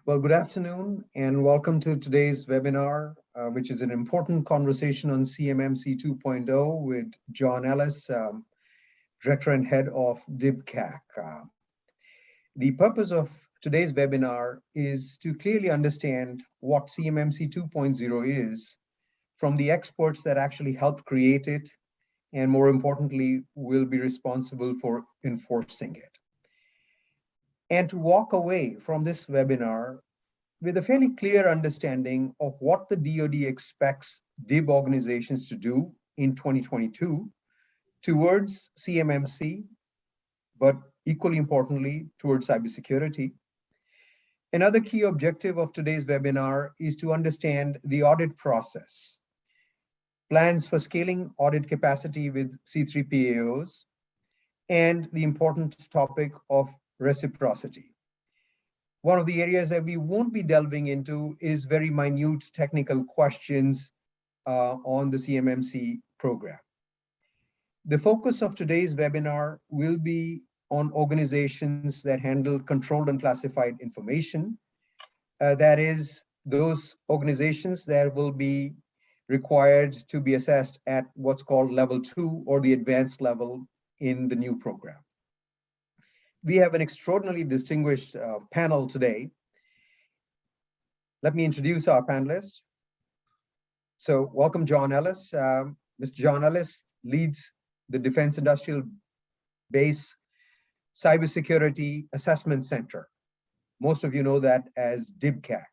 Well, good afternoon and welcome to today's webinar, which is an important conversation on CMMC 2.0 with John Ellis, Director and Head of DIBCAC. The purpose of today's webinar is to clearly understand what CMMC 2.0 is from the experts that actually helped create it, and more importantly, will be responsible for enforcing it. And to walk away from this webinar with a fairly clear understanding of what the DoD expects DIB organizations to do in 2022 towards CMMC, but equally importantly, towards cybersecurity. Another key objective of today's webinar is to understand the audit process, plans for scaling audit capacity with C3PAOs, and the important topic of reciprocity. One of the areas that we won't be delving into is very minute technical questions on the CMMC program. The focus of today's webinar will be on organizations that handle controlled and classified information. That is, those organizations that will be required to be assessed at what's called level 2 or the advanced level in the new program. We have an extraordinarily distinguished panel today. Let me introduce our panelists. So welcome John Ellis. Mr. John Ellis leads the Defense Industrial Base Cybersecurity Assessment Center. Most of you know that as DIBCAC.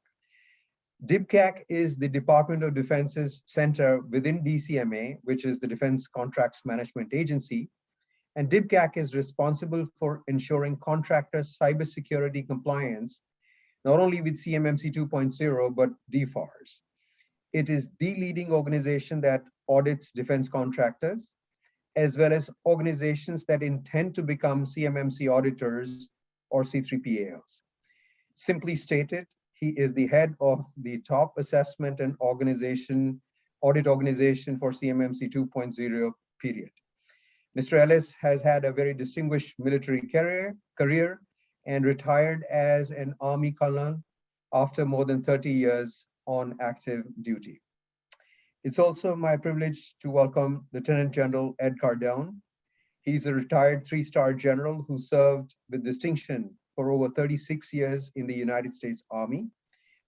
DIBCAC is the Department of Defense's center within DCMA, which is the Defense Contracts Management Agency. And DIBCAC is responsible for ensuring contractors' cybersecurity compliance, not only with CMMC 2.0, but DFARS. It is the leading organization that audits defense contractors, as well as organizations that intend to become CMMC auditors or C3PAOs. Simply stated, he is the head of the top assessment and audit organization for CMMC 2.0 period. Mr. Ellis has had a very distinguished military career and retired as an Army colonel after more than 30 years on active duty. It's also my privilege to welcome Lieutenant General Ed Cardon. He's a retired 3-star general who served with distinction for over 36 years in the United States Army,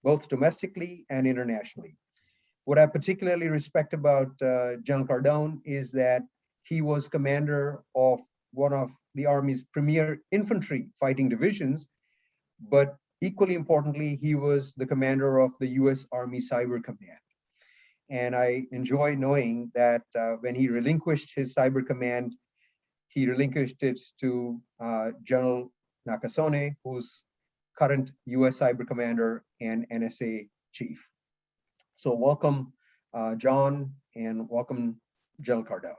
both domestically and internationally. What I particularly respect about General Cardon is that he was commander of one of the Army's premier infantry fighting divisions, but equally importantly, he was the commander of the US Army Cyber Command. And I enjoy knowing that when he relinquished his Cyber Command, he relinquished it to General Nakasone, who's current US Cyber Commander and NSA Chief. So welcome, John, and welcome, General Cardon.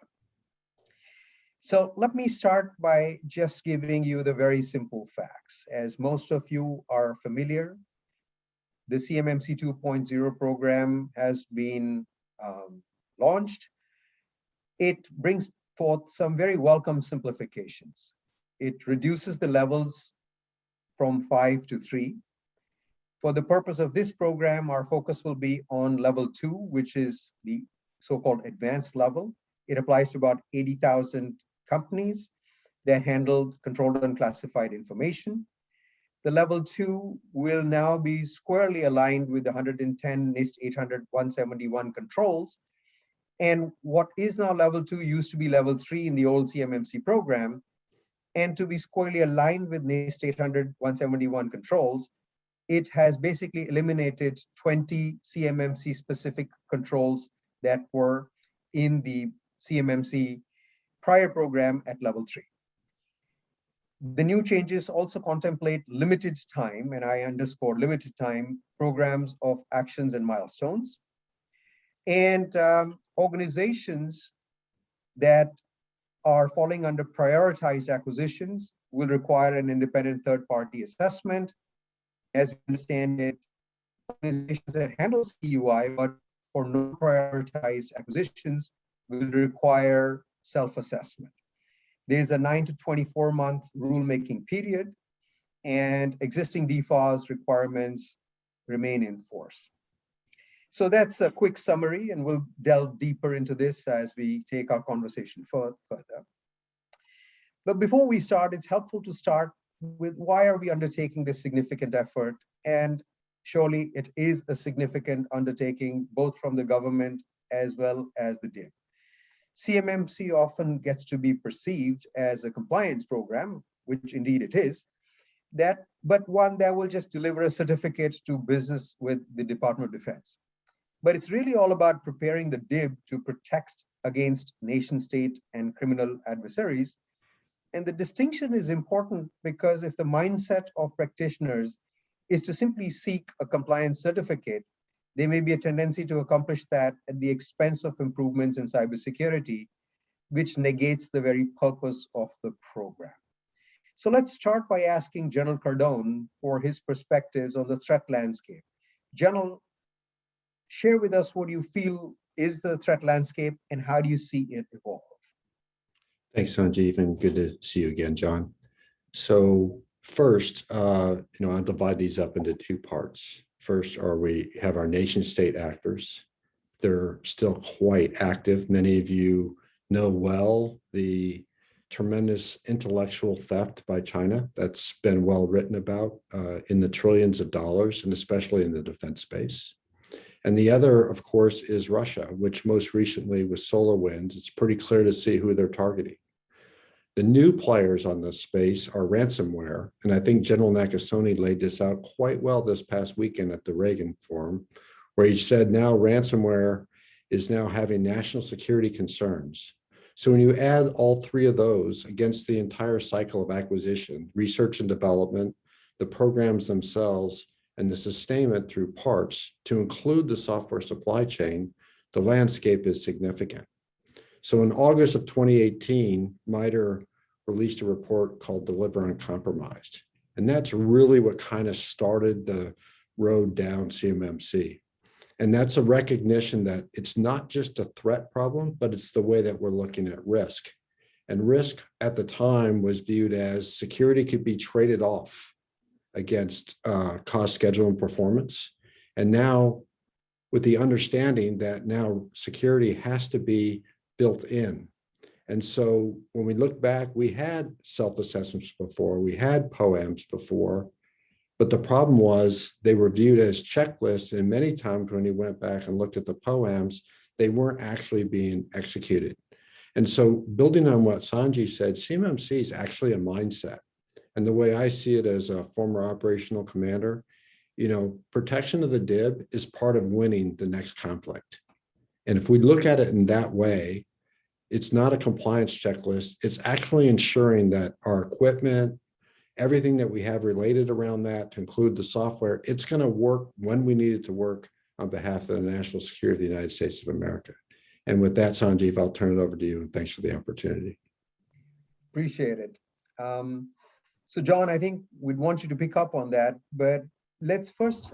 So let me start by just giving you the very simple facts. As most of you are familiar, the CMMC 2.0 program has been launched. It brings forth some very welcome simplifications. It reduces the levels from 5 to 3. For the purpose of this program, our focus will be on level 2, which is the so-called advanced level. It applies to about 80,000 companies that handled controlled and classified information. The level 2 will now be squarely aligned with the 110 NIST 800-171 controls. And what is now level 2 used to be level 3 in the old CMMC program. And to be squarely aligned with NIST 800-171 controls, it has basically eliminated 20 CMMC specific controls that were in the CMMC prior program at level 3. The new changes also contemplate limited time, and I underscore limited time, programs of actions and milestones. And organizations that are falling under prioritized acquisitions will require an independent third-party assessment. As we understand it, organizations that handle CUI, but for non-prioritized acquisitions, will require self-assessment. There's a 9 to 24 month rulemaking period. and existing DFARS requirements remain in force. So that's a quick summary, and we'll delve deeper into this as we take our conversation further. But before we start, it's helpful to start with why are we undertaking this significant effort? And surely it is a significant undertaking, both from the government as well as the DIB. Cmmc often gets to be perceived as a compliance program, which indeed it is, but one that will just deliver a certificate to business with the Department of Defense. But it's really all about preparing the DIB to protect against nation state and criminal adversaries. And the distinction is important because if the mindset of practitioners is to simply seek a compliance certificate, there may be a tendency to accomplish that at the expense of improvements in cybersecurity, which negates the very purpose of the program. So let's start by asking General Cardon for his perspectives on the threat landscape. General, share with us what you feel is the threat landscape and how do you see it evolve? Thanks, Sanjeev, and good to see you again, John. So first, I'll divide these up into two parts. First, we have our nation state actors. They're still quite active. Many of you know well the tremendous intellectual theft by China that's been well written about in the trillions of dollars, and especially in the defense space. And the other, of course, is Russia, which most recently with SolarWinds, it's pretty clear to see who they're targeting. The new players on this space are ransomware, and I think General Nakasone laid this out quite well this past weekend at the Reagan Forum, where he said now ransomware is now having national security concerns. So when you add all three of those against the entire cycle of acquisition, research and development, the programs themselves, and the sustainment through parts to include the software supply chain, the landscape is significant. So in August of 2018, MITRE released a report called Deliver Uncompromised. And that's really what kind of started the road down CMMC. And that's a recognition that it's not just a threat problem, but it's the way that we're looking at risk. And risk at the time was viewed as security could be traded off against cost, schedule, and performance. And now with the understanding that now security has to be built in. And so when we look back, we had self-assessments before, we had POAMs before, but the problem was they were viewed as checklists. And many times when you went back and looked at the POAMs, they weren't actually being executed. And so building on what Sanjeev said, CMMC is actually a mindset. And the way I see it as a former operational commander, protection of the DIB is part of winning the next conflict. And if we look at it in that way, it's not a compliance checklist. It's actually ensuring that our equipment, everything that we have related around that to include the software, it's going to work when we need it to work on behalf of the national security of the United States of America. And with that, Sanjeev, I'll turn it over to you. And thanks for the opportunity. Appreciate it. So John, I think we'd want you to pick up on that, but let's first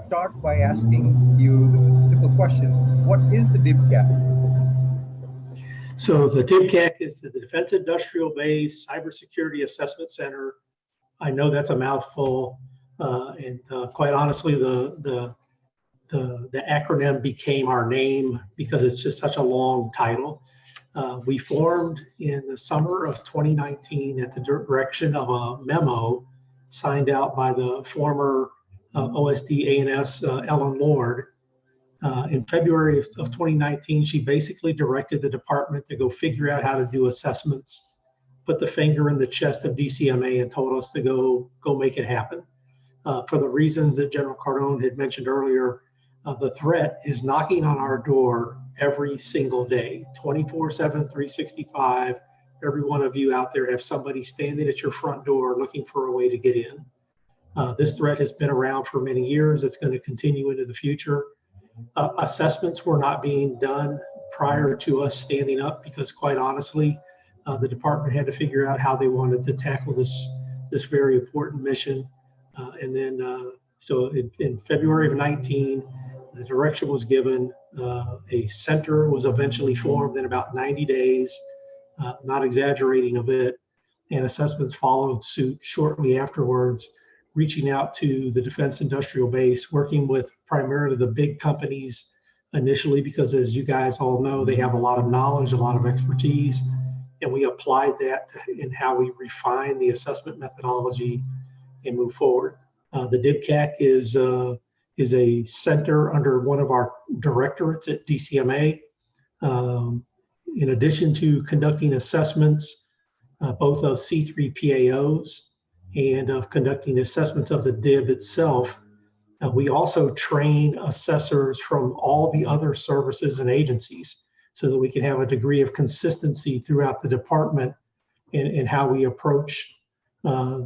start by asking you the simple question, what is the DIB Gap? So the DIBCAC is the Defense Industrial Base Cybersecurity Assessment Center. I know that's a mouthful, and quite honestly, the acronym became our name because it's just such a long title. We formed in the summer of 2019 at the direction of a memo signed out by the former OSD ANS Ellen Lord. In February of 2019, she basically directed the department to go figure out how to do assessments, put the finger in the chest of DCMA and told us to go make it happen. For the reasons that General Cardon had mentioned earlier, the threat is knocking on our door every single day, 24/7, 365. Every one of you out there have somebody standing at your front door looking for a way to get in. This threat has been around for many years. It's going to continue into the future. Assessments were not being done prior to us standing up because, quite honestly, the department had to figure out how they wanted to tackle this very important mission. And then, so in February of 19, the direction was given. A center was eventually formed in about 90 days, not exaggerating a bit. and assessments followed suit shortly afterwards, reaching out to the defense industrial base, working with primarily the big companies initially, because as you guys all know, they have a lot of knowledge, a lot of expertise, and we applied that in how we refine the assessment methodology and move forward. The DIBCAC is a center under one of our directorates at DCMA. In addition to conducting assessments, both of C3 PAOs and of conducting assessments of the DIB itself, we also train assessors from all the other services and agencies so that we can have a degree of consistency throughout the department in how we approach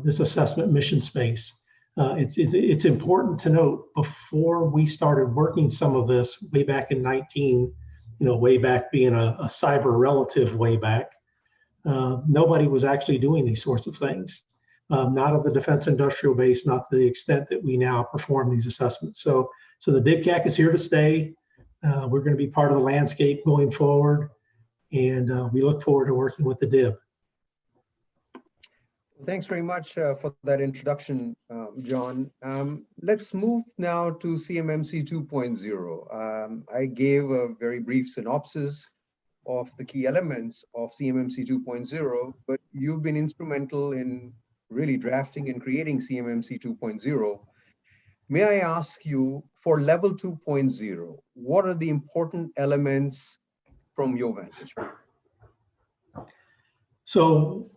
this assessment mission space. It's important to note, before we started working some of this way back in way back being a cyber relative way back, nobody was actually doing these sorts of things. Not of the defense industrial base, not to the extent that we now perform these assessments. So the DIBCAC is here to stay. We're going to be part of the landscape going forward, and we look forward to working with the DIB. Thanks very much for that introduction, John. Let's move now to CMMC 2.0. I gave a very brief synopsis of the key elements of CMMC 2.0, but you've been instrumental in really drafting and creating CMMC 2.0. May I ask you, for level 2.0, what are the important elements from your vantage point? So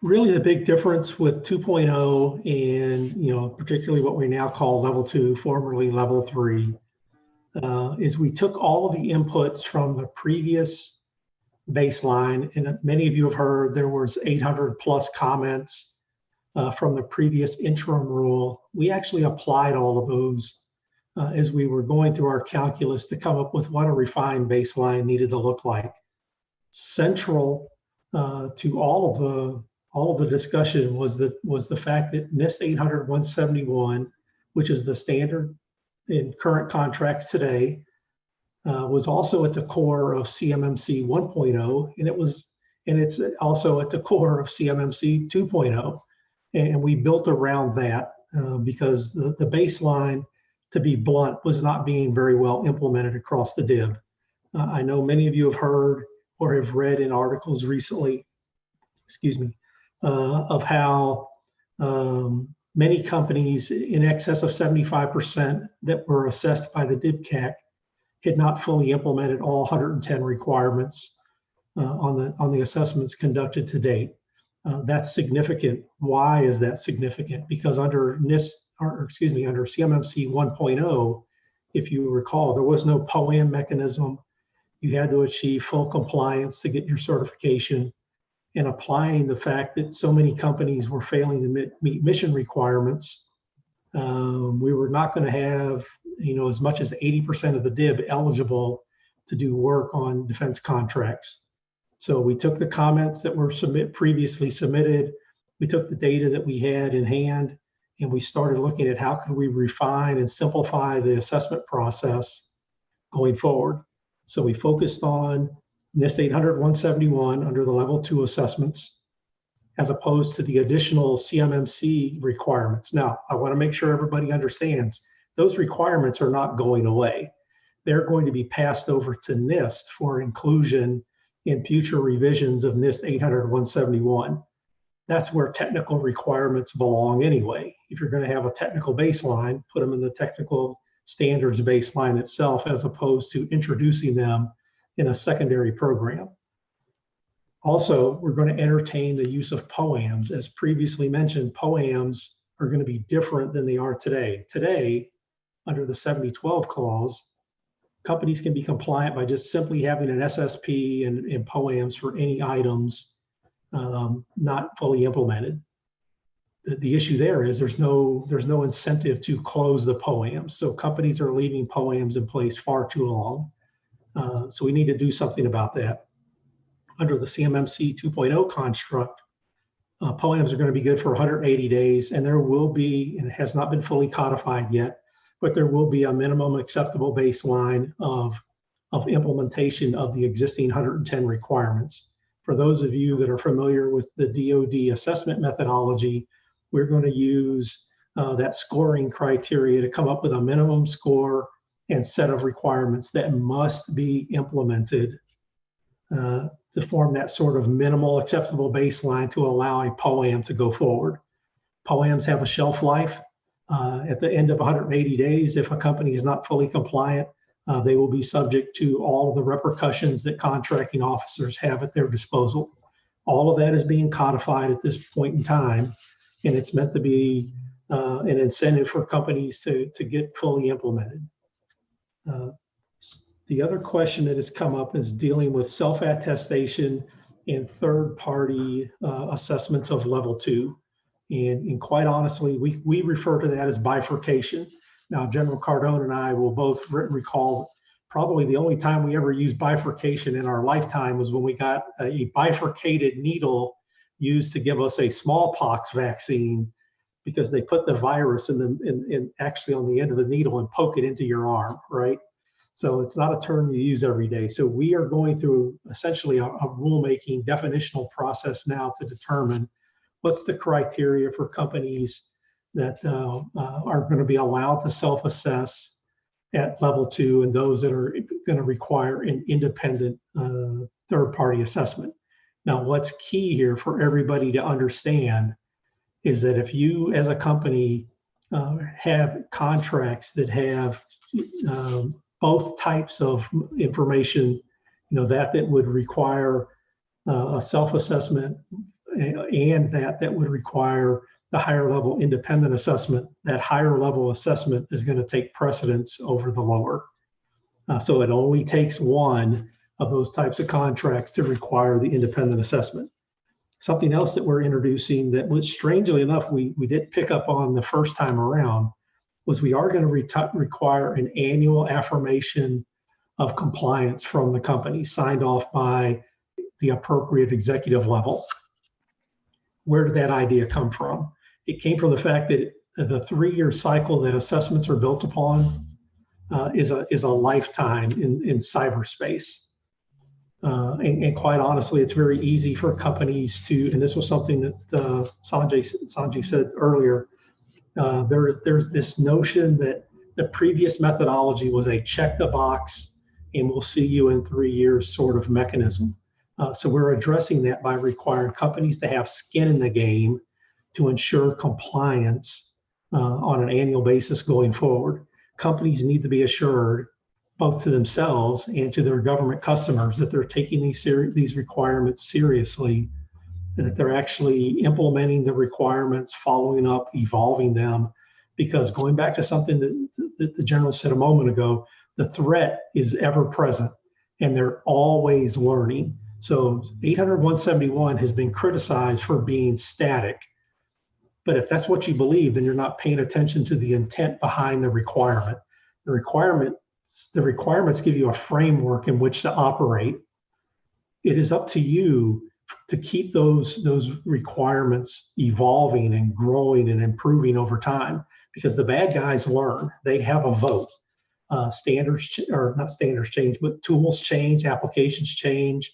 really the big difference with 2.0 and particularly what we now call level 2, formerly level 3, is we took all of the inputs from the previous baseline, and many of you have heard there was 800 plus comments from the previous interim rule. We actually applied all of those as we were going through our calculus to come up with what a refined baseline needed to look like. Central to all of the discussion was the fact that NIST 800-171, which is the standard in current contracts today, was also at the core of CMMC 1.0, and it's also at the core of CMMC 2.0. And we built around that because the baseline, to be blunt, was not being very well implemented across the DIB. I know many of you have heard or have read in articles recently, of how many companies, in excess of 75%, that were assessed by the DIBCAC had not fully implemented all 110 requirements on the assessments conducted to date. That's significant. Why is that significant? Because under under CMMC 1.0, if you recall, there was no POAM mechanism. You had to achieve full compliance to get your certification. And applying the fact that so many companies were failing to meet mission requirements, we were not going to have as much as 80% of the DIB eligible to do work on defense contracts. So we took the comments that were previously submitted, we took the data that we had in hand, and we started looking at how could we refine and simplify the assessment process going forward. So we focused on NIST 800-171 under the level 2 assessments, as opposed to the additional CMMC requirements. Now, I want to make sure everybody understands those requirements are not going away. They're going to be passed over to NIST for inclusion in future revisions of NIST 800-171. That's where technical requirements belong anyway. If you're going to have a technical baseline, put them in the technical standards baseline itself, as opposed to introducing them in a secondary program. Also, we're going to entertain the use of POAMs. As previously mentioned, POAMs are going to be different than they are today. Today, under the 7012 clause, companies can be compliant by just simply having an SSP and POAMs for any items not fully implemented. The issue there is there's no incentive to close the POAMs. So companies are leaving POAMs in place far too long. So we need to do something about that. Under the CMMC 2.0 construct, POAMs are going to be good for 180 days, and there will be, and it has not been fully codified yet, but there will be a minimum acceptable baseline of implementation of the existing 110 requirements. For those of you that are familiar with the DoD assessment methodology, we're going to use that scoring criteria to come up with a minimum score and set of requirements that must be implemented to form that sort of minimal acceptable baseline to allow a POAM to go forward. POAMs have a shelf life. At the end of 180 days, if a company is not fully compliant, they will be subject to all of the repercussions that contracting officers have at their disposal. All of that is being codified at this point in time, and it's meant to be an incentive for companies to get fully implemented. The other question that has come up is dealing with self-attestation and third-party assessments of level 2. And quite honestly, we refer to that as bifurcation. Now, General Cardon and I will both recall probably the only time we ever used bifurcation in our lifetime was when we got a bifurcated needle used to give us a smallpox vaccine, because they put the virus in actually on the end of the needle and poke it into your arm, right? So it's not a term you use every day. So we are going through essentially a rulemaking definitional process now to determine what's the criteria for companies that are going to be allowed to self-assess at level 2 and those that are going to require an independent third-party assessment. Now, what's key here for everybody to understand is that if you as a company have contracts that have both types of information, that would require a self-assessment and that would require the higher level independent assessment, that higher level assessment is going to take precedence over the lower. So it only takes one of those types of contracts to require the independent assessment. Something else that we're introducing that, which strangely enough, we didn't pick up on the first time around, was we are going to require an annual affirmation of compliance from the company signed off by the appropriate executive level. Where did that idea come from? It came from the fact that the 3-year cycle that assessments are built upon is a lifetime in cyberspace. And quite honestly, it's very easy for companies to, and this was something that Sanjay said earlier, there's this notion that the previous methodology was a check the box and we'll see you in 3 years sort of mechanism. So we're addressing that by requiring companies to have skin in the game to ensure compliance on an annual basis going forward. Companies need to be assured, both to themselves and to their government customers, that they're taking these requirements seriously, that they're actually implementing the requirements, following up, evolving them. Because going back to something that the general said a moment ago, the threat is ever present and they're always learning. So 800-171 has been criticized for being static. But if that's what you believe, then you're not paying attention to the intent behind the requirement. The requirements give you a framework in which to operate. It is up to you to keep those requirements evolving and growing and improving over time, because the bad guys learn. They have a vote. Standards, or not standards change, but tools change, applications change,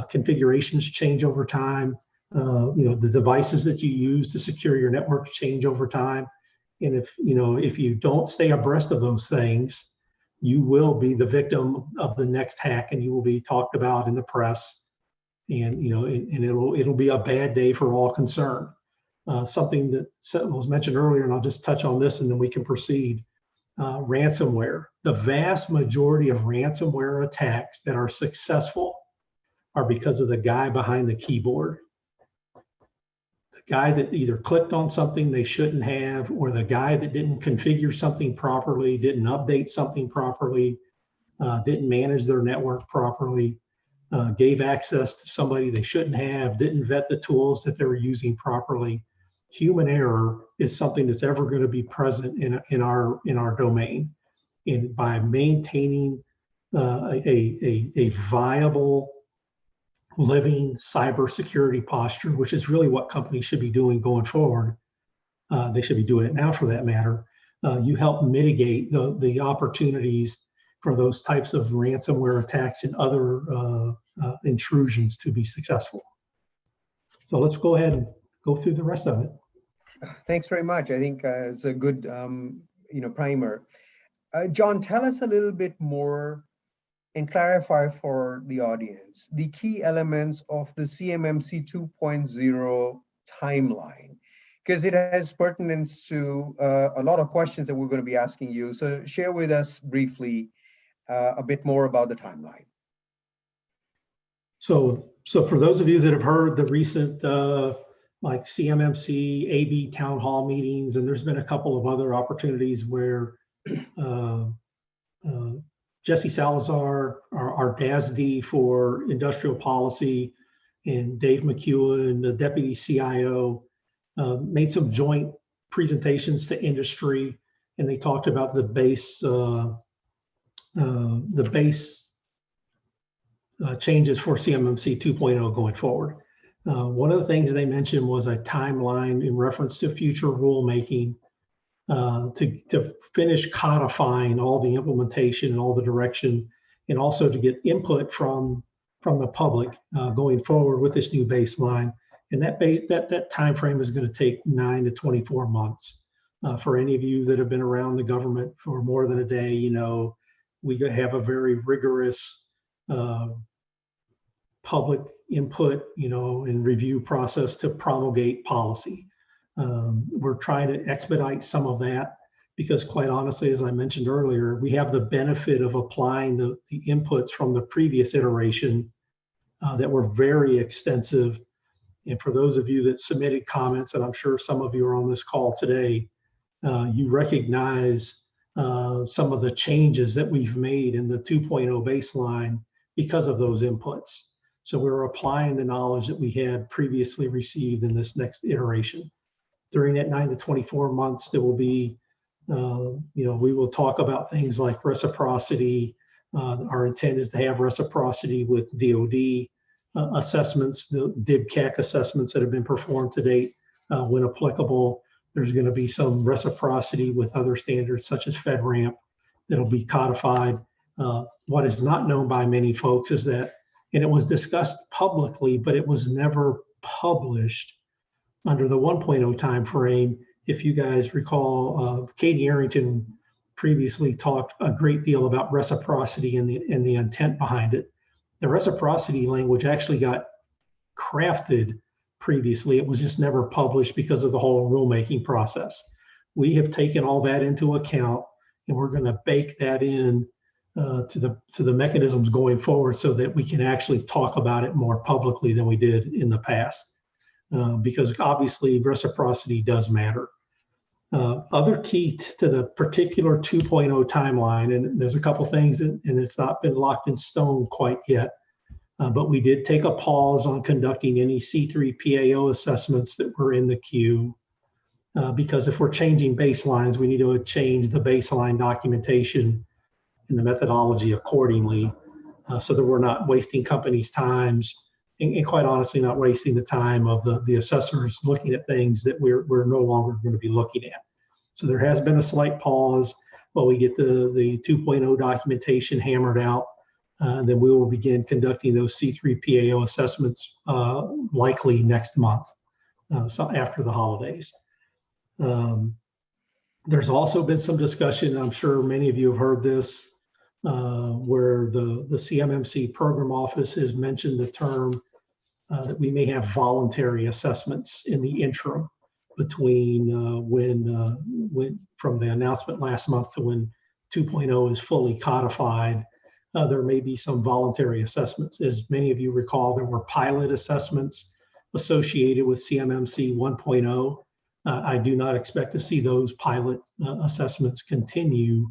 configurations change over time. The devices that you use to secure your network change over time. And if you don't stay abreast of those things, you will be the victim of the next hack, and you will be talked about in the press, and it'll be a bad day for all concerned. Something that was mentioned earlier, and I'll just touch on this and then we can proceed. Ransomware. The vast majority of ransomware attacks that are successful are because of the guy behind the keyboard. The guy that either clicked on something they shouldn't have, or the guy that didn't configure something properly, didn't update something properly, didn't manage their network properly, gave access to somebody they shouldn't have, didn't vet the tools that they were using properly. Human error is something that's ever going to be present in our domain. And by maintaining a viable, living cybersecurity posture, which is really what companies should be doing going forward. They should be doing it now, for that matter. You help mitigate the opportunities for those types of ransomware attacks and other intrusions to be successful. So let's go ahead and go through the rest of it. Thanks very much. I think it's a good, primer. John, tell us a little bit more and clarify for the audience the key elements of the CMMC 2.0 timeline, because it has pertinence to a lot of questions that we're going to be asking you. So share with us briefly a bit more about the timeline. So for those of you that have heard the recent like CMMC, AB town hall meetings, and there's been a couple of other opportunities where Jesse Salazar, our DASD for industrial policy, and Dave McEwen, the deputy CIO, made some joint presentations to industry, and they talked about the base changes for CMMC 2.0 going forward. One of the things they mentioned was a timeline in reference to future rulemaking to finish codifying all the implementation and all the direction, and also to get input from the public going forward with this new baseline. And that time frame is going to take 9 to 24 months. For any of you that have been around the government for more than a day, you know, we have a very rigorous public input, and review process to promulgate policy. We're trying to expedite some of that because, quite honestly, as I mentioned earlier, we have the benefit of applying the inputs from the previous iteration that were very extensive. And for those of you that submitted comments, and I'm sure some of you are on this call today, you recognize some of the changes that we've made in the 2.0 baseline because of those inputs. So we're applying the knowledge that we had previously received in this next iteration. During that 9 to 24 months, there will be, we will talk about things like reciprocity. Our intent is to have reciprocity with DoD assessments, the DIBCAC assessments that have been performed to date. When applicable, there's going to be some reciprocity with other standards such as FedRAMP that'll be codified. What is not known by many folks is that, and it was discussed publicly, but it was never published under the 1.0 time frame. If you guys recall, Katie Arrington previously talked a great deal about reciprocity and the intent behind it. The reciprocity language actually got crafted previously. It was just never published because of the whole rulemaking process. We have taken all that into account, and we're going to bake that in to the mechanisms going forward so that we can actually talk about it more publicly than we did in the past. Because obviously reciprocity does matter. Other key to the particular 2.0 timeline, and there's a couple things, and it's not been locked in stone quite yet, but we did take a pause on conducting any C3 PAO assessments that were in the queue, because if we're changing baselines, we need to change the baseline documentation and the methodology accordingly, so that we're not wasting companies' times, and quite honestly, not wasting the time of the assessors looking at things that we're no longer going to be looking at. So there has been a slight pause while we get the 2.0 documentation hammered out. Then we will begin conducting those C3 PAO assessments likely next month, so after the holidays. There's also been some discussion, I'm sure many of you have heard this, where the CMMC program office has mentioned the term that we may have voluntary assessments in the interim between when from the announcement last month to when 2.0 is fully codified. There may be some voluntary assessments. As many of you recall, there were pilot assessments associated with CMMC 1.0. I do not expect to see those pilot assessments continue,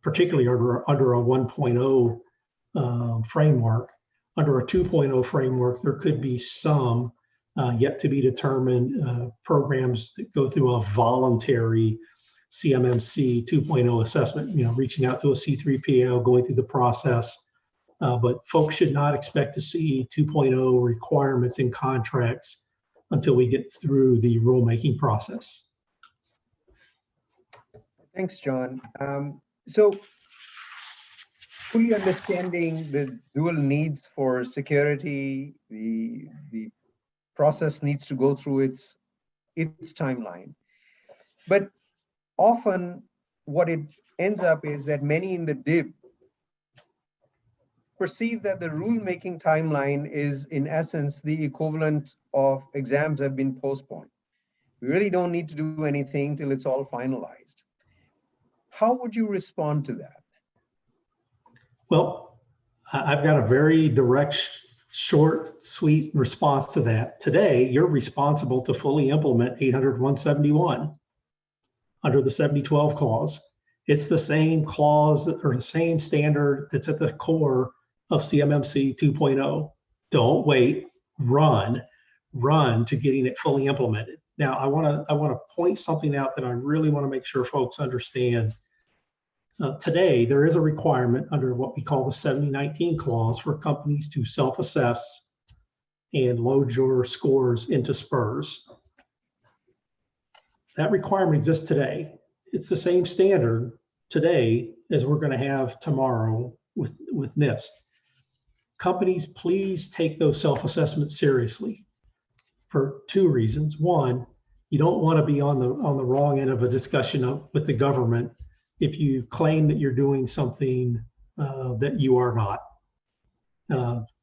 particularly under a 1.0 framework. Under a 2.0 framework, there could be some yet to be determined programs that go through a voluntary CMMC 2.0 assessment, reaching out to a C3 PAO, going through the process. But folks should not expect to see 2.0 requirements in contracts until we get through the rulemaking process. Thanks, John. So fully understanding the dual needs for security, the process needs to go through its timeline. But often what it ends up is that many in the DIB perceive that the rulemaking timeline is in essence the equivalent of exams have been postponed. We really don't need to do anything till it's all finalized. How would you respond to that? Well, I've got a very direct, short, sweet response to that. Today, you're responsible to fully implement 800-171 under the 7012 clause. It's the same clause or the same standard that's at the core of CMMC 2.0. Don't wait, run to getting it fully implemented. Now, I want to point something out that I really want to make sure folks understand. Today, there is a requirement under what we call the 7019 clause for companies to self-assess and load your scores into SPURS. That requirement exists today. It's the same standard today as we're going to have tomorrow with NIST. Companies, please take those self-assessments seriously for two reasons. One, you don't want to be on the wrong end of a discussion with the government if you claim that you're doing something that you are not.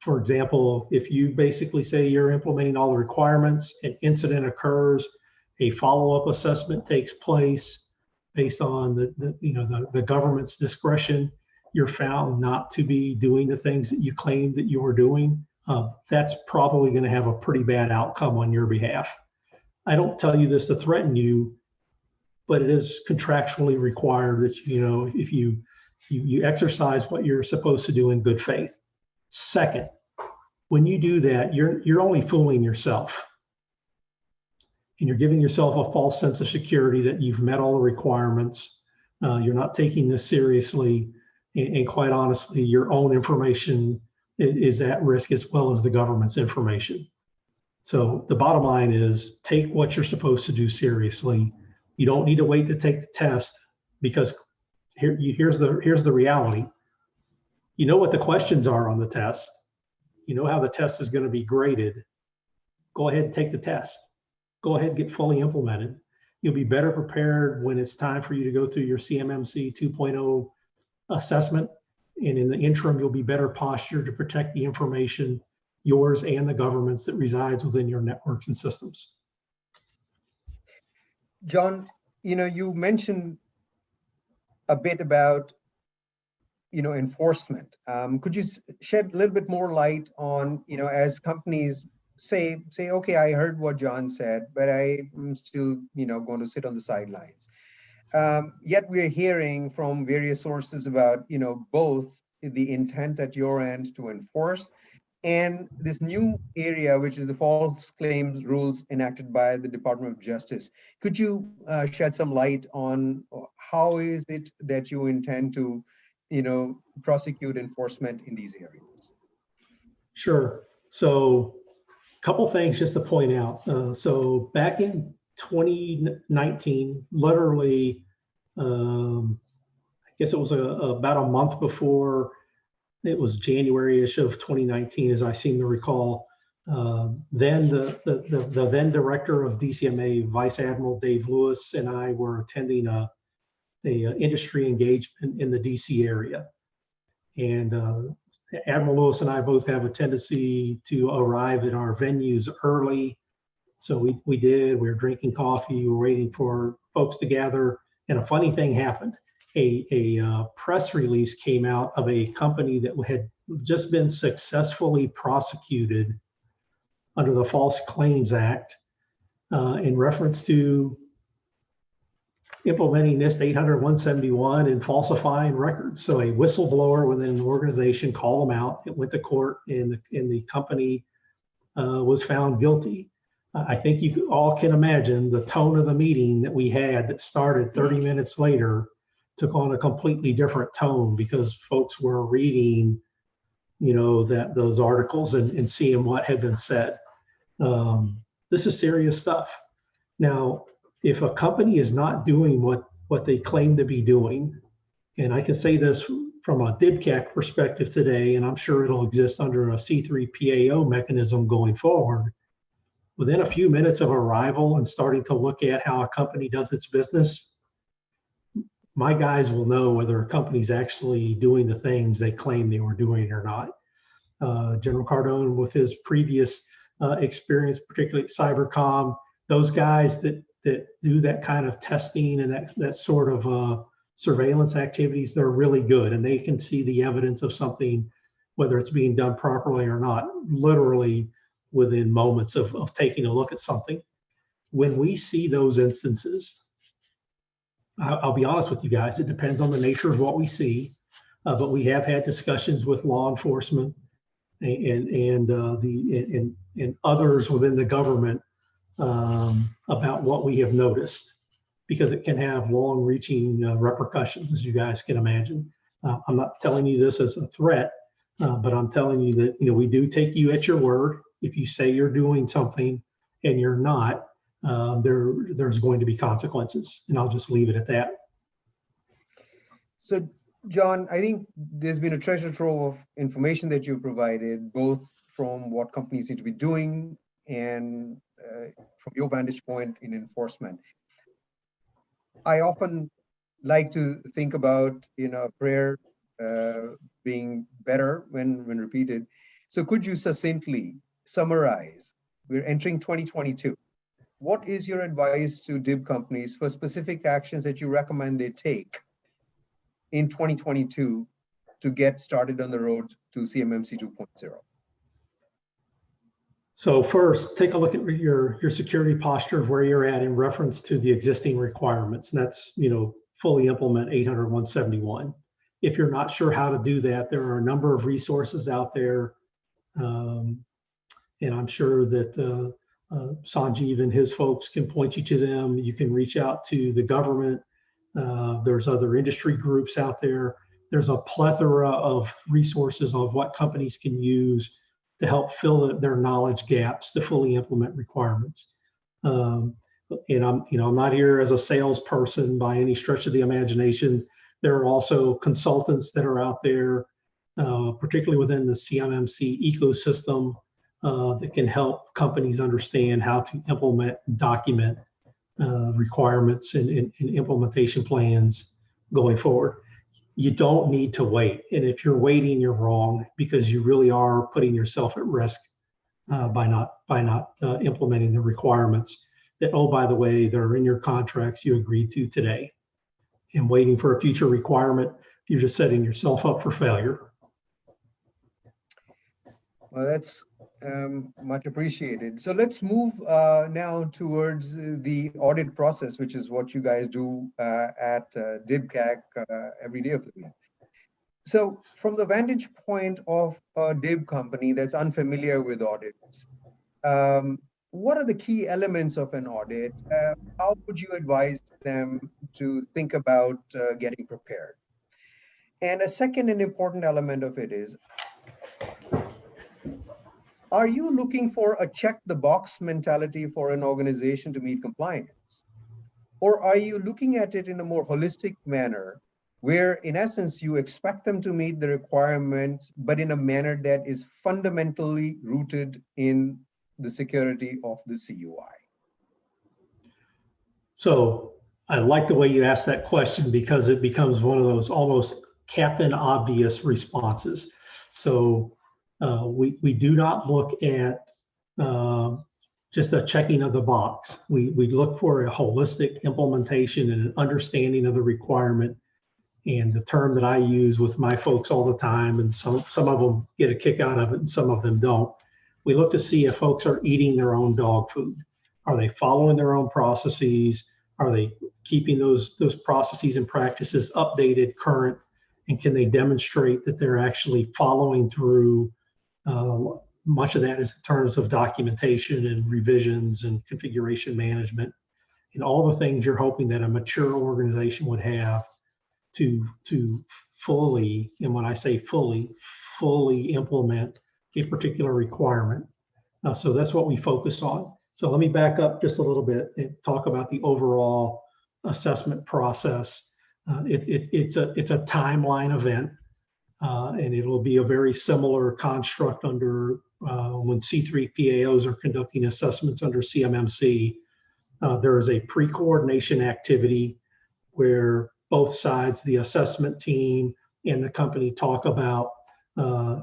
For example, if you basically say you're implementing all the requirements, an incident occurs, a follow-up assessment takes place based on the government's discretion, you're found not to be doing the things that you claim that you are doing, that's probably going to have a pretty bad outcome on your behalf. I don't tell you this to threaten you, but it is contractually required that, if you exercise what you're supposed to do in good faith. Second, when you do that, you're only fooling yourself. And you're giving yourself a false sense of security that you've met all the requirements. You're not taking this seriously. And quite honestly, your own information is at risk as well as the government's information. So the bottom line is take what you're supposed to do seriously. You don't need to wait to take the test, because here's the reality. You know what the questions are on the test. You know how the test is going to be graded. Go ahead and take the test. Go ahead and get fully implemented. You'll be better prepared when it's time for you to go through your CMMC 2.0 assessment. And in the interim, you'll be better postured to protect the information, yours and the government's, that resides within your networks and systems. John, you mentioned a bit about, enforcement. Could you shed a little bit more light on, as companies say, okay, I heard what John said, but I'm still, going to sit on the sidelines. Yet we're hearing from various sources about, both the intent at your end to enforce and this new area, which is the false claims rules enacted by the Department of Justice. Could you shed some light on how is it that you intend to, prosecute enforcement in these areas? Sure. So a couple things just to point out. So back in 2019, literally, I guess it was about a month before, it was January-ish of 2019, as I seem to recall. Then the then director of DCMA, Vice Admiral Dave Lewis, and I were attending a industry engagement in the DC area. And Admiral Lewis and I both have a tendency to arrive at our venues early. So we were drinking coffee, we were waiting for folks to gather, and a funny thing happened. A press release came out of a company that had just been successfully prosecuted under the False Claims Act in reference to implementing NIST 800-171 and falsifying records. So a whistleblower within an organization called them out. It went to court, and the company was found guilty. I think you all can imagine the tone of the meeting that we had that started 30 minutes later took on a completely different tone, because folks were reading, those articles and seeing what had been said. This is serious stuff. Now, if a company is not doing what they claim to be doing, and I can say this from a DIBCAC perspective today, and I'm sure it'll exist under a C3PAO mechanism going forward, within a few minutes of arrival and starting to look at how a company does its business, my guys will know whether a company's actually doing the things they claim they were doing or not. General Cardon, with his previous experience, particularly at Cybercom, those guys that do that kind of testing and that sort of surveillance activities, they're really good, and they can see the evidence of something, whether it's being done properly or not, literally within moments of taking a look at something. When we see those instances, I'll be honest with you guys, it depends on the nature of what we see, but we have had discussions with law enforcement and others within the government about what we have noticed, because it can have long-reaching repercussions, as you guys can imagine. I'm not telling you this as a threat, but I'm telling you that we do take you at your word. If you say you're doing something and you're not, there's going to be consequences, and I'll just leave it at that. So, John, I think there's been a treasure trove of information that you provided, both from what companies need to be doing and from your vantage point in enforcement. I often like to think about prayer being better when repeated. So could you succinctly summarize, we're entering 2022. What is your advice to DIB companies for specific actions that you recommend they take in 2022 to get started on the road to CMMC 2.0? So first, take a look at your security posture of where you're at in reference to the existing requirements. And that's, fully implement 800-171. If you're not sure how to do that, there are a number of resources out there. And I'm sure that Sanjeev and his folks can point you to them. You can reach out to the government. There's other industry groups out there. There's a plethora of resources of what companies can use to help fill their knowledge gaps to fully implement requirements. And I'm not here as a salesperson by any stretch of the imagination. There are also consultants that are out there, particularly within the CMMC ecosystem, that can help companies understand how to implement and document requirements and implementation plans going forward. You don't need to wait. And if you're waiting, you're wrong, because you really are putting yourself at risk by not implementing the requirements that, oh, by the way, they're in your contracts you agreed to today. And waiting for a future requirement, you're just setting yourself up for failure. Well, that's much appreciated. So let's move now towards the audit process, which is what you guys do at DIBCAC every day of the week. So from the vantage point of a DIB company that's unfamiliar with audits, what are the key elements of an audit? How would you advise them to think about getting prepared? And a second and important element of it is, are you looking for a check the box mentality for an organization to meet compliance? Or are you looking at it in a more holistic manner where, in essence, you expect them to meet the requirements, but in a manner that is fundamentally rooted in the security of the CUI? So I like the way you asked that question, because it becomes one of those almost Captain Obvious responses. So we do not look at just a checking of the box. We look for a holistic implementation and an understanding of the requirement. And the term that I use with my folks all the time, and some of them get a kick out of it and some of them don't, we look to see if folks are eating their own dog food. Are they following their own processes? Are they keeping those processes and practices updated, current? And can they demonstrate that they're actually following through? Much of that is in terms of documentation and revisions and configuration management and all the things you're hoping that a mature organization would have to fully, and when I say fully implement a particular requirement. So that's what we focus on. So let me back up just a little bit and talk about the overall assessment process. It's a timeline event. And it'll be a very similar construct under when C3 PAOs are conducting assessments under CMMC. There is a pre-coordination activity where both sides, the assessment team and the company, talk about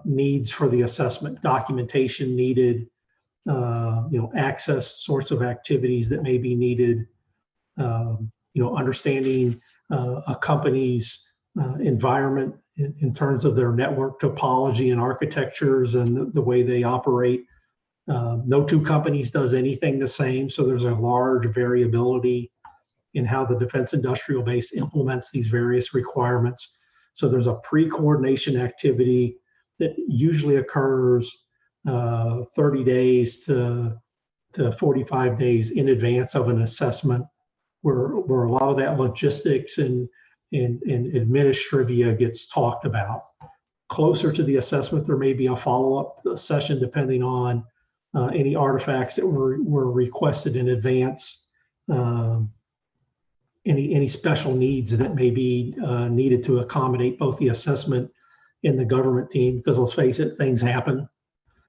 needs for the assessment, documentation needed, access sorts of activities that may be needed, understanding a company's environment in terms of their network topology and architectures and the way they operate. No two companies does anything the same, so there's a large variability in how the defense industrial base implements these various requirements. So there's a pre-coordination activity that usually occurs 30 days to 45 days in advance of an assessment, where a lot of that logistics and administrivia gets talked about. Closer to the assessment, there may be a follow-up session depending on any artifacts that were requested in advance, any special needs that may be needed to accommodate both the assessment and the government team, because let's face it, things happen.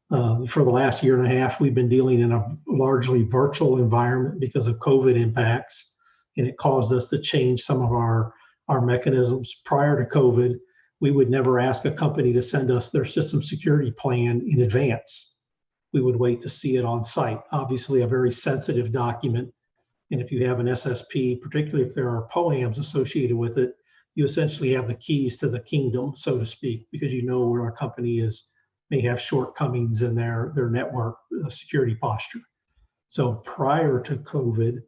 For the last year and a half, we've been dealing in a largely virtual environment because of COVID impacts, and it caused us to change some of our mechanisms. Prior to COVID, we would never ask a company to send us their system security plan in advance. We would wait to see it on site. Obviously, a very sensitive document. And if you have an SSP, particularly if there are POAMs associated with it, you essentially have the keys to the kingdom, so to speak, because you know where a company may have shortcomings in their network security posture. So prior to COVID,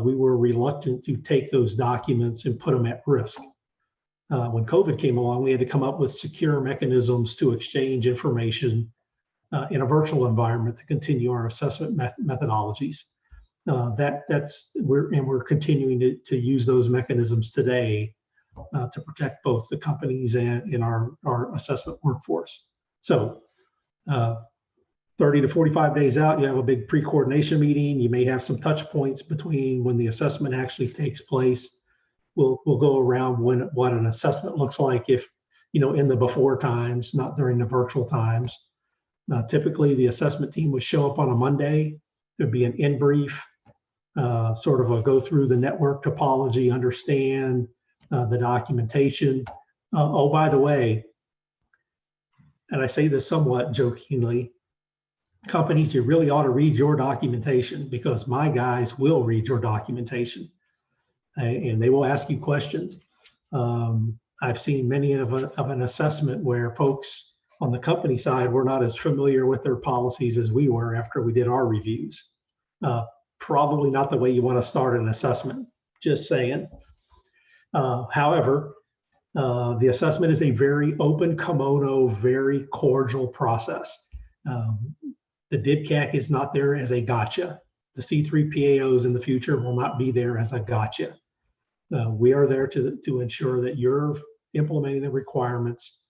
we were reluctant to take those documents and put them at risk. When COVID came along, we had to come up with secure mechanisms to exchange information in a virtual environment to continue our assessment methodologies. We're continuing to use those mechanisms today to protect both the companies and our assessment workforce. So 30 to 45 days out, you have a big pre-coordination meeting. You may have some touch points between when the assessment actually takes place. We'll go around what an assessment looks like if, in the before times, not during the virtual times. Typically, the assessment team would show up on a Monday. There'd be an in-brief, sort of a go through the network topology, understand the documentation. Oh, by the way, and I say this somewhat jokingly, companies, you really ought to read your documentation, because my guys will read your documentation and they will ask you questions. I've seen many of an assessment where folks on the company side were not as familiar with their policies as we were after we did our reviews. Probably not the way you want to start an assessment, just saying. However, the assessment is a very open kimono, very cordial process. The DIBCAC is not there as a gotcha. The C3 PAOs in the future will not be there as a gotcha. We are there to ensure that you're implementing the requirements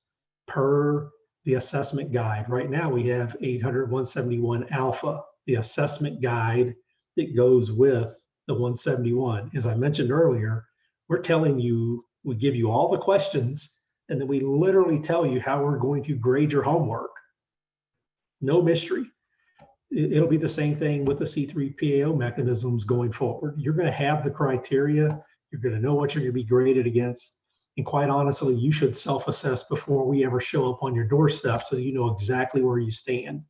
per the assessment guide. Right now we have 800-171 alpha, the assessment guide that goes with the 171. As I mentioned earlier, we're telling you, we give you all the questions, and then we literally tell you how we're going to grade your homework. No mystery. It'll be the same thing with the C3 PAO mechanisms going forward. You're going to have the criteria. You're going to know what you're going to be graded against. And quite honestly, you should self-assess before we ever show up on your doorstep, so that you know exactly where you stand.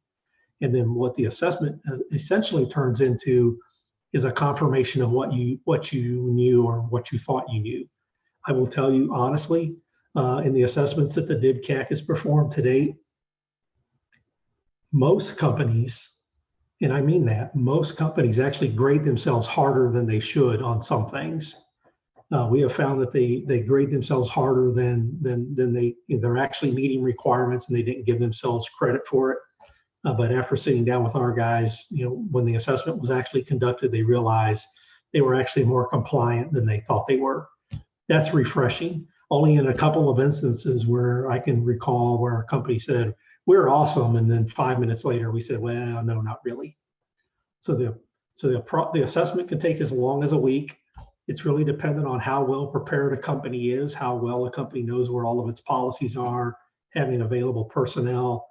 And then what the assessment essentially turns into is a confirmation of what you knew or what you thought you knew. I will tell you honestly, in the assessments that the DIBCAC has performed to date, most companies, and I mean that, most companies actually grade themselves harder than they should on some things. We have found that they grade themselves harder than they're actually meeting requirements, and they didn't give themselves credit for it. But after sitting down with our guys, when the assessment was actually conducted, they realized they were actually more compliant than they thought they were. That's refreshing. Only in a couple of instances where I can recall where our company said, "We're awesome," and then 5 minutes later we said, "Well, no, not really." So the assessment can take as long as a week. It's really dependent on how well prepared a company is, how well a company knows where all of its policies are, having available personnel,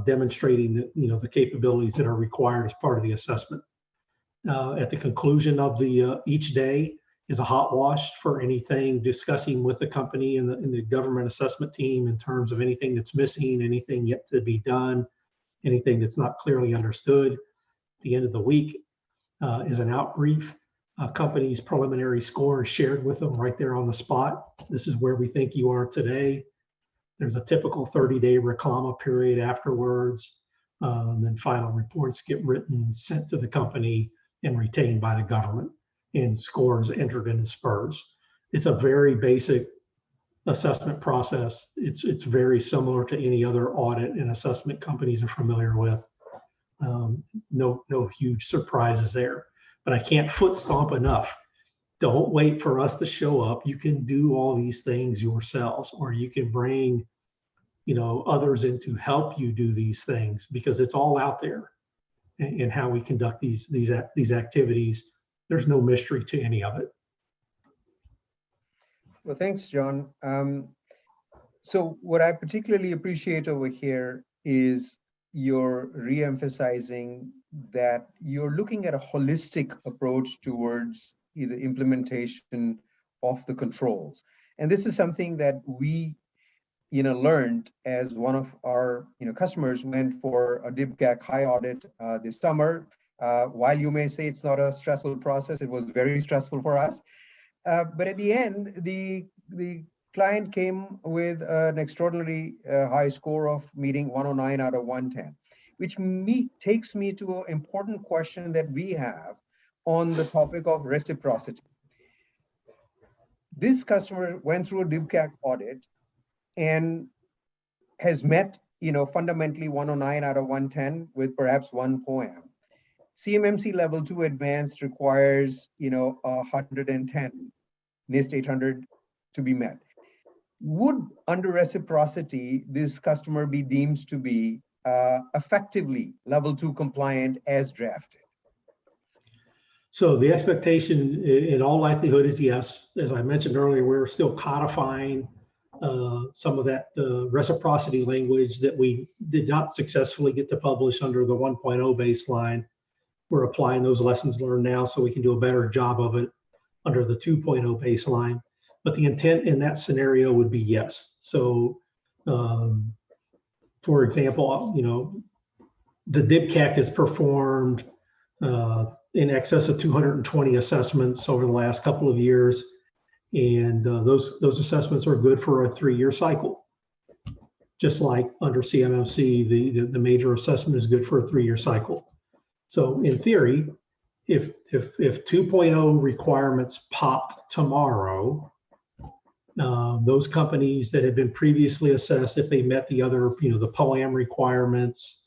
demonstrating that, the capabilities that are required as part of the assessment. At the conclusion of the each day is a hot wash for anything, discussing with the company and the government assessment team in terms of anything that's missing, anything yet to be done, anything that's not clearly understood. The end of the week is an outbrief. Company's preliminary score is shared with them right there on the spot. This is where we think you are today. There's a typical 30-day reclama period afterwards. Then final reports get written, sent to the company, and retained by the government, and scores entered into SPURS. It's a very basic assessment process. It's very similar to any other audit and assessment companies are familiar with. No huge surprises there, but I can't foot stomp enough. Don't wait for us to show up. You can do all these things yourselves, or you can bring, others in to help you do these things, because it's all out there in how we conduct these activities. There's no mystery to any of it. Well, thanks, John. So what I particularly appreciate over here is you're re-emphasizing that you're looking at a holistic approach towards the implementation of the controls. And this is something that we learned as one of our customers went for a DIBCAC high audit this summer. While you may say it's not a stressful process, it was very stressful for us. But at the end, the client came with an extraordinarily high score of meeting 109 out of 110, which takes me to an important question that we have on the topic of reciprocity. This customer went through a DIBCAC audit and has met, fundamentally 109 out of 110 with perhaps one poem. CMMC level 2 advanced requires, 110, NIST 800 to be met. Would, under reciprocity, this customer be deemed to be effectively level 2 compliant as drafted? So the expectation in all likelihood is yes. As I mentioned earlier, we're still codifying some of that reciprocity language that we did not successfully get to publish under the 1.0 baseline. We're applying those lessons learned now so we can do a better job of it under the 2.0 baseline. But the intent in that scenario would be yes. So, for example, the DIBCAC has performed in excess of 220 assessments over the last couple of years. And those assessments are good for a 3-year cycle. Just like under CMMC, the major assessment is good for a 3-year cycle. So in theory, if 2.0 requirements popped tomorrow, those companies that had been previously assessed, if they met the other, the POAM requirements,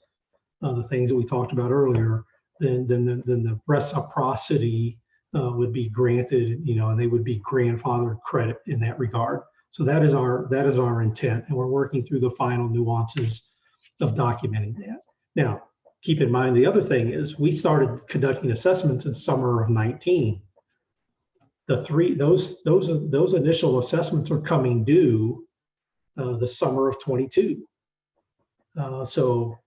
the things that we talked about earlier, then the reciprocity would be granted, and they would be grandfathered credit in that regard. So that is our intent, and we're working through the final nuances of documenting that. Now, keep in mind the other thing is we started conducting assessments in summer of 19. Those initial assessments are coming due the summer of 22. So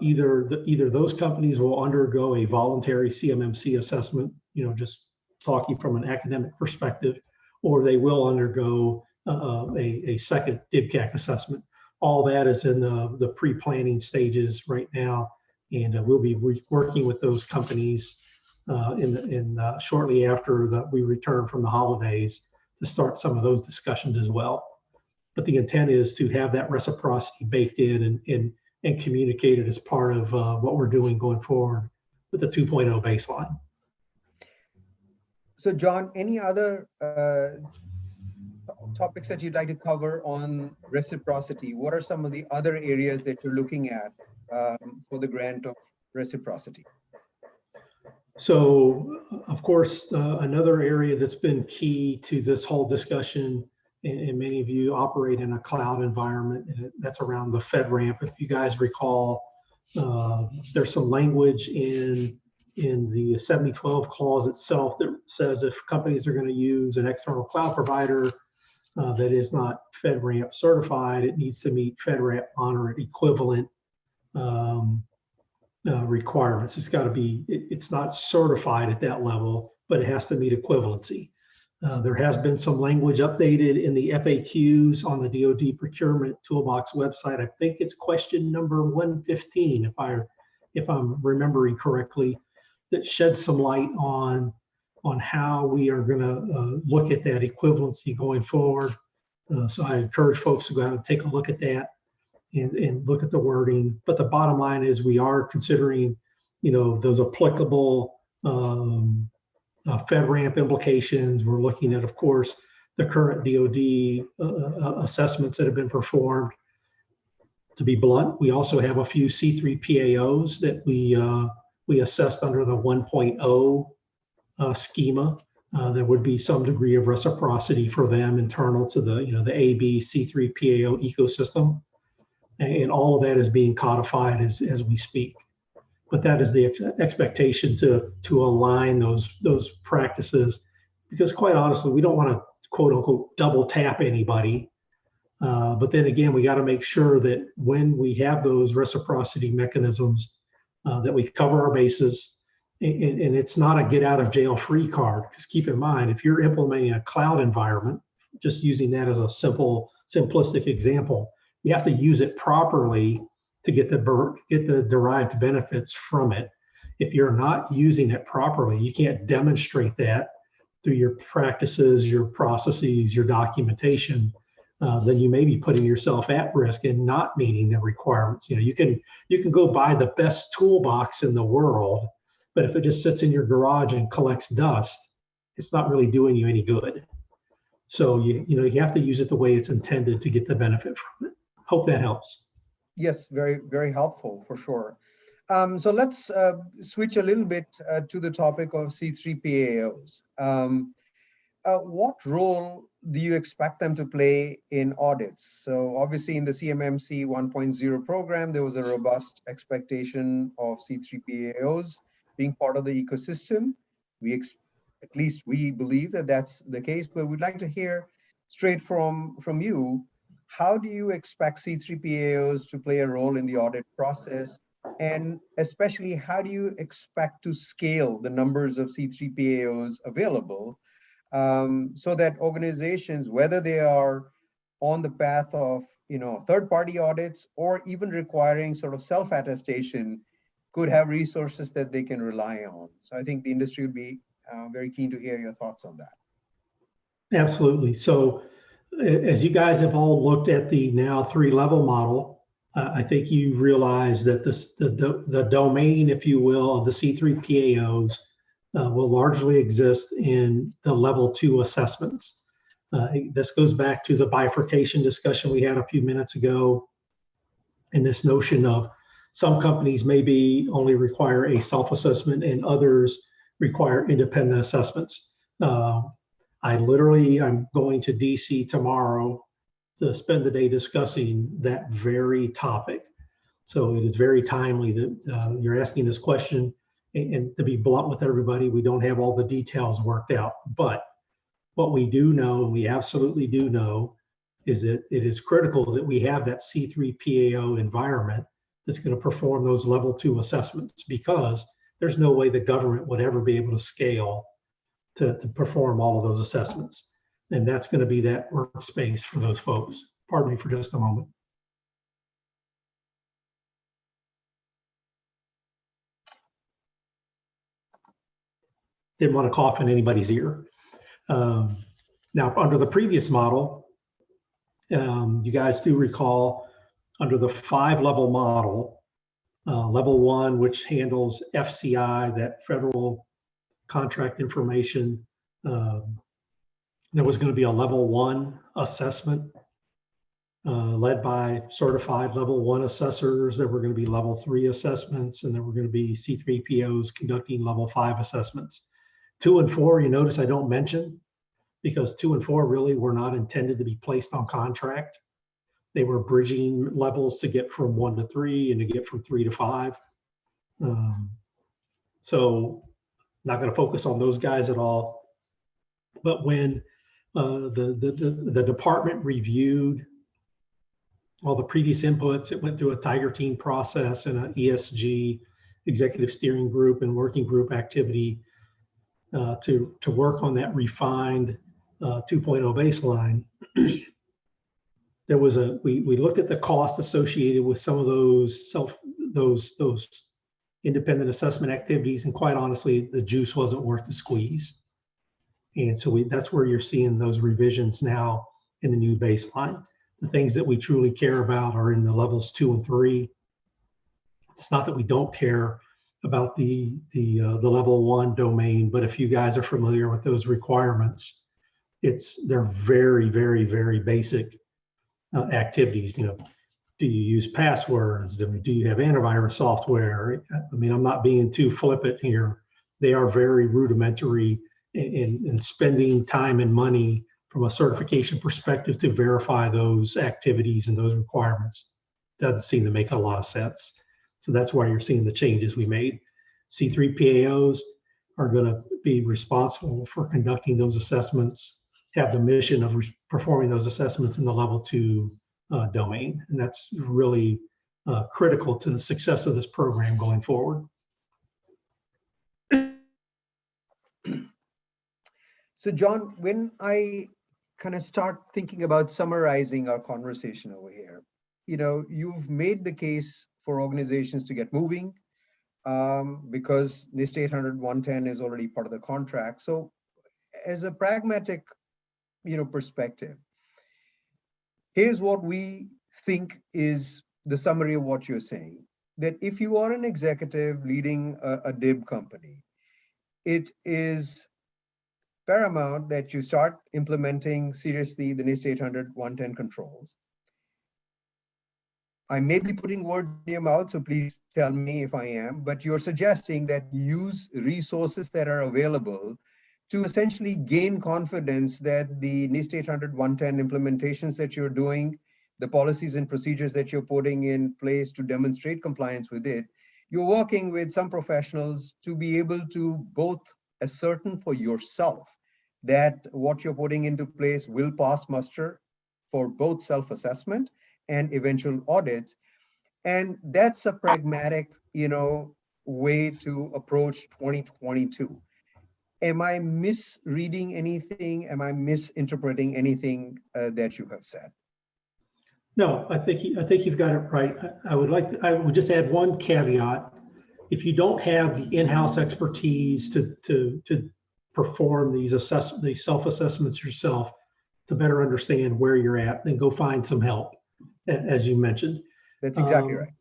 either those companies will undergo a voluntary CMMC assessment, just talking from an academic perspective, or they will undergo a second DIBCAC assessment. All that is in the pre-planning stages right now, and we'll be working with those companies shortly after we return from the holidays to start some of those discussions as well. But the intent is to have that reciprocity baked in and communicated as part of what we're doing going forward with the 2.0 baseline. So John, any other topics that you'd like to cover on reciprocity? What are some of the other areas that you're looking at for the grant of reciprocity? So, of course, another area that's been key to this whole discussion, and many of you operate in a cloud environment, and that's around the FedRAMP. If you guys recall, there's some language in the 7012 clause itself that says if companies are going to use an external cloud provider, that is not FedRAMP certified, it needs to meet FedRAMP Honored equivalent requirements. It's got to be, it's not certified at that level, but it has to meet equivalency. There has been some language updated in the FAQs on the DoD Procurement Toolbox website. I think it's question number 115, if I'm remembering correctly, that sheds some light on how we are going to look at that equivalency going forward. So I encourage folks to go out and take a look at that and look at the wording. But the bottom line is we are considering, those applicable FedRAMP implications. We're looking at, of course, the current DoD assessments that have been performed. To be blunt, we also have a few C3PAOs that we assessed under the 1.0 schema. There would be some degree of reciprocity for them internal to the the AB C3PAO ecosystem, and all of that is being codified as we speak. But that is the expectation to align those practices, because quite honestly, we don't want to quote unquote double tap anybody. But then again, we got to make sure that when we have those reciprocity mechanisms, that we cover our bases, and it's not a get out of jail free card. Because keep in mind, if you're implementing a cloud environment, just using that as a simplistic example, you have to use it properly to get the derived benefits from it. If you're not using it properly, you can't demonstrate that through your practices, your processes, your documentation, then you may be putting yourself at risk and not meeting the requirements. You can go buy the best toolbox in the world, but if it just sits in your garage and collects dust, it's not really doing you any good. So you have to use it the way it's intended to get the benefit from it. Hope that helps. Yes, very, very helpful for sure. So let's switch a little bit to the topic of C3PAOs. What role do you expect them to play in audits? So obviously in the CMMC 1.0 program, there was a robust expectation of C3PAOs being part of the ecosystem. At least we believe that that's the case, but we'd like to hear straight from you. How do you expect C3PAOs to play a role in the audit process? And especially, how do you expect to scale the numbers of C3PAOs available so that organizations, whether they are on the path of third-party audits or even requiring sort of self-attestation, could have resources that they can rely on? So I think the industry would be very keen to hear your thoughts on that. Absolutely. So as you guys have all looked at the now 3-level model, I think you realize that the domain, if you will, of the C3PAOs will largely exist in the level 2 assessments. This goes back to the bifurcation discussion we had a few minutes ago, and this notion of some companies maybe only require a self-assessment and others require independent assessments. I'm going to DC tomorrow to spend the day discussing that very topic. So it is very timely that you're asking this question. And to be blunt with everybody, we don't have all the details worked out. But what we do know, we absolutely do know, is that it is critical that we have that C3PAO environment that's going to perform those level 2 assessments, because there's no way the government would ever be able to scale to perform all of those assessments. And that's going to be that workspace for those folks. Pardon me for just a moment. Didn't want to cough in anybody's ear. Now, under the previous model, you guys do recall, under the 5-level model, level 1, which handles FCI, that federal contract information, there was going to be a level 1 assessment led by certified level 1 assessors. There were going to be level 3 assessments, and there were going to be C3POs conducting level 5 assessments. 2 and 4, you notice I don't mention, because 2 and 4 really were not intended to be placed on contract. They were bridging levels to get from 1 to 3 and to get from 3 to 5. So not going to focus on those guys at all. But when The department reviewed all the previous inputs. It went through a Tiger Team process and an ESG executive steering group and working group activity to work on that refined 2.0 baseline. There was we looked at the cost associated with some of those independent assessment activities, and quite honestly, the juice wasn't worth the squeeze. And so that's where you're seeing those revisions now in the new baseline. The things that we truly care about are in the levels 2 and 3. It's not that we don't care about the level 1 domain, but if you guys are familiar with those requirements, they're very, very, very basic activities. You know, do you use passwords? Do you have antivirus software? I mean, I'm not being too flippant here. They are very rudimentary in spending time and money from a certification perspective to verify those activities and those requirements. Doesn't seem to make a lot of sense. So that's why you're seeing the changes we made. C3PAOs are going to be responsible for conducting those assessments, have the mission of performing those assessments in the level 2 domain. And that's really critical to the success of this program going forward. So John, when I kind of start thinking about summarizing our conversation over here, you know, you've made the case for organizations to get moving because NIST 800-110 is already part of the contract. So as a pragmatic, you know, perspective, here's what we think is the summary of what you're saying, that if you are an executive leading a DIB company, it is paramount that you start implementing seriously the NIST 800-110 controls. I may be putting words in your mouth, so please tell me if I am, but you're suggesting that you use resources that are available to essentially gain confidence that the NIST 800-110 implementations that you're doing, the policies and procedures that you're putting in place to demonstrate compliance with it, you're working with some professionals to be able to both ascertain for yourself that what you're putting into place will pass muster for both self-assessment and eventual audits. And that's a pragmatic, you know, way to approach 2022. Am I misreading anything? Am I misinterpreting anything that you have said? No, I think you've got it right. I would just add one caveat. If you don't have the in-house expertise to perform these self-assessments yourself to better understand where you're at, then go find some help, as you mentioned. That's exactly right.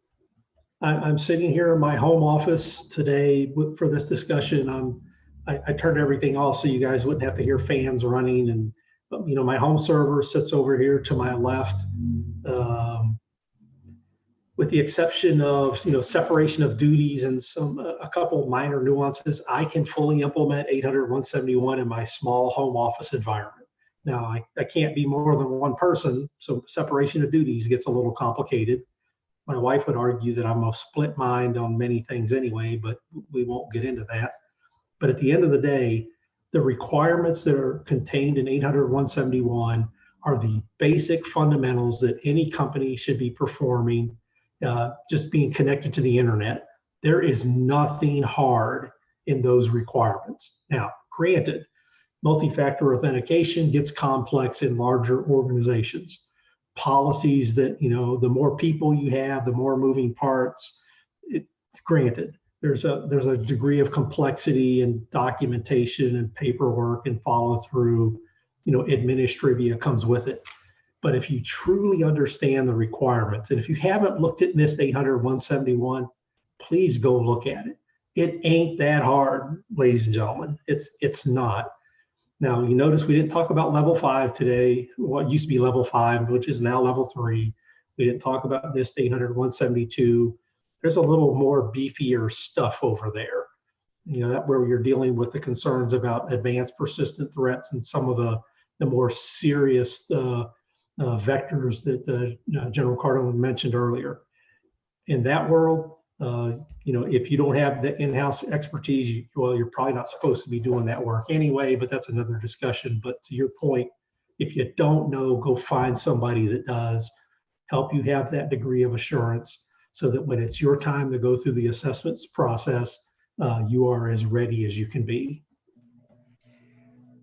I'm sitting here in my home office today for this discussion. I turned everything off so you guys wouldn't have to hear fans running, and you know, my home server sits over here to my left. With the exception of, you know, separation of duties and a couple minor nuances, I can fully implement 800-171 in my small home office environment. Now, I can't be more than one person, so separation of duties gets a little complicated. My wife would argue that I'm a split mind on many things anyway, but we won't get into that. But at the end of the day, the requirements that are contained in 800-171 are the basic fundamentals that any company should be performing, just being connected to the internet. There is nothing hard in those requirements. Now, granted, multi-factor authentication gets complex in larger organizations. Policies that, you know, the more people you have, the more moving parts, granted. There's a degree of complexity and documentation and paperwork and follow through, you know, administrivia comes with it. But if you truly understand the requirements, and if you haven't looked at NIST 800-171, please go look at it. It ain't that hard, ladies and gentlemen. It's not. Now, you notice we didn't talk about level 5 today, what used to be level 5, which is now level 3. We didn't talk about NIST 800-172. There's a little more beefier stuff over there. You know, that where you're dealing with the concerns about advanced persistent threats and some of the more serious vectors that General Cardon mentioned earlier. In that world, you know, if you don't have the in-house expertise, well, you're probably not supposed to be doing that work anyway, but that's another discussion. But to your point, If you don't know, go find somebody that does, help you have that degree of assurance so that when it's your time to go through the assessments process, you are as ready as you can be.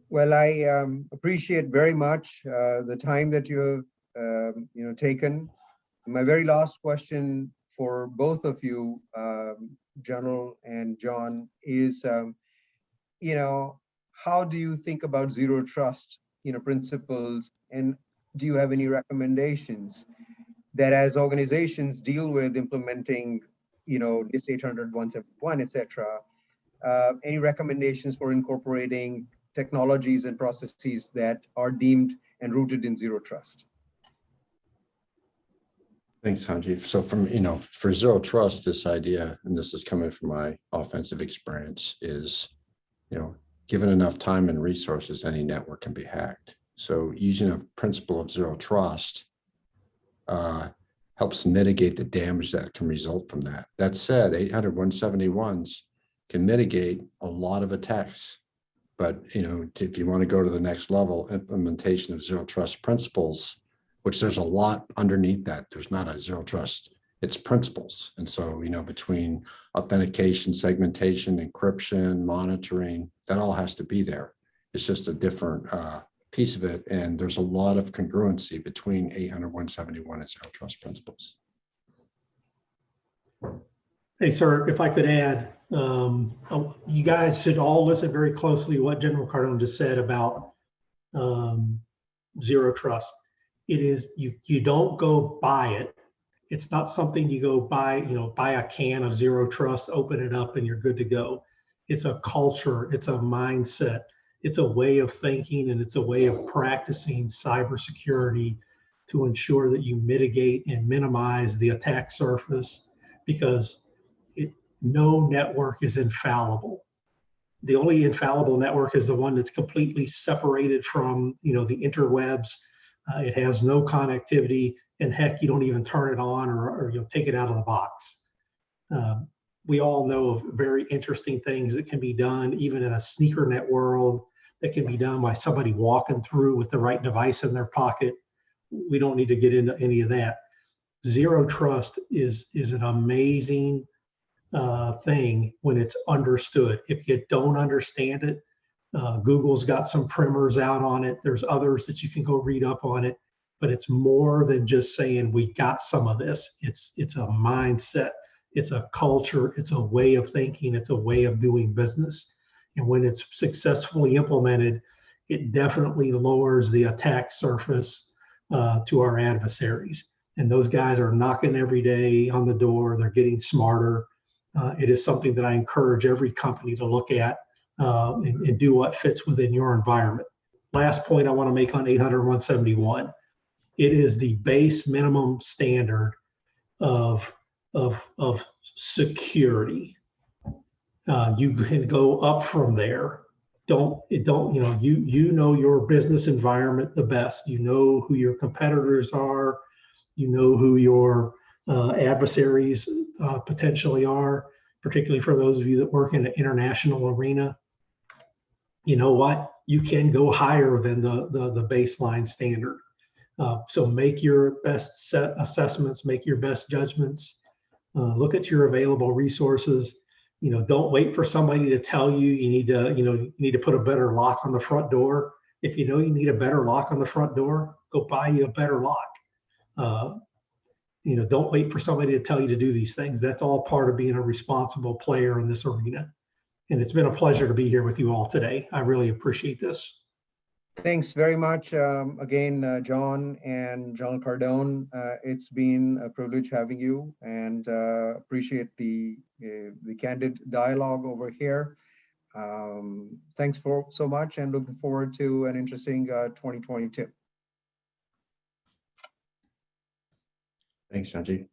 Well, I appreciate very much the time that you have taken. My very last question for both of you, General and John, is how do you think about zero trust principles, and do you have any recommendations that as organizations deal with implementing NIST 800, 171, etc., any recommendations for incorporating technologies and processes that are deemed and rooted in zero trust? Thanks, Sanjeev. So for zero trust, this idea, and this is coming from my offensive experience, is, given enough time and resources, any network can be hacked. So using a principle of zero trust helps mitigate the damage that can result from that. That said, 800, 171s can mitigate a lot of attacks. But, if you want to go to the next level, implementation of zero trust principles, which there's a lot underneath that. There's not a zero trust, it's principles. And so, between authentication, segmentation, encryption, monitoring, that all has to be there. It's just a different piece of it. And there's a lot of congruency between 800, 171 and zero trust principles. Hey, sir, if I could add, you guys should all listen very closely to what General Cardon just said about zero trust. It is, you don't go buy it. It's not something you go buy, buy a can of zero trust, open it up, and you're good to go. It's a culture, it's a mindset, it's a way of thinking, and it's a way of practicing cybersecurity to ensure that you mitigate and minimize the attack surface, because no network is infallible. The only infallible network is the one that's completely separated from the interwebs. It has no connectivity, and heck, you don't even turn it on or take it out of the box. We all know of very interesting things that can be done, even in a sneaker net world, that can be done by somebody walking through with the right device in their pocket. We don't need to get into any of that. Zero trust is an amazing thing when it's understood. If you don't understand it, Google's got some primers out on it. There's others that you can go read up on it, but it's more than just saying we got some of this. It's a mindset, it's a culture, it's a way of thinking, it's a way of doing business. And when it's successfully implemented, it definitely lowers the attack surface to our adversaries. And those guys are knocking every day on the door. They're getting smarter. It is something that I encourage every company to look at and do what fits within your environment. Last point I want to make on 800, 171. It is the base minimum standard of security. You can go up from there. You know your business environment the best. You know who your competitors are. You know who your adversaries potentially are, particularly for those of you that work in the international arena. You know what? You can go higher than the baseline standard. So make your best set assessments, make your best judgments, look at your available resources. Don't wait for somebody to tell you you need to put a better lock on the front door. If you know you need a better lock on the front door, go buy you a better lock. Don't wait for somebody to tell you to do these things. That's all part of being a responsible player in this arena. And it's been a pleasure to be here with you all today. I really appreciate this. Thanks very much again, John and John Cardon. It's been a privilege having you, and appreciate the candid dialogue over here. Thanks so much, and looking forward to an interesting 2022. Thanks, Sanjeev.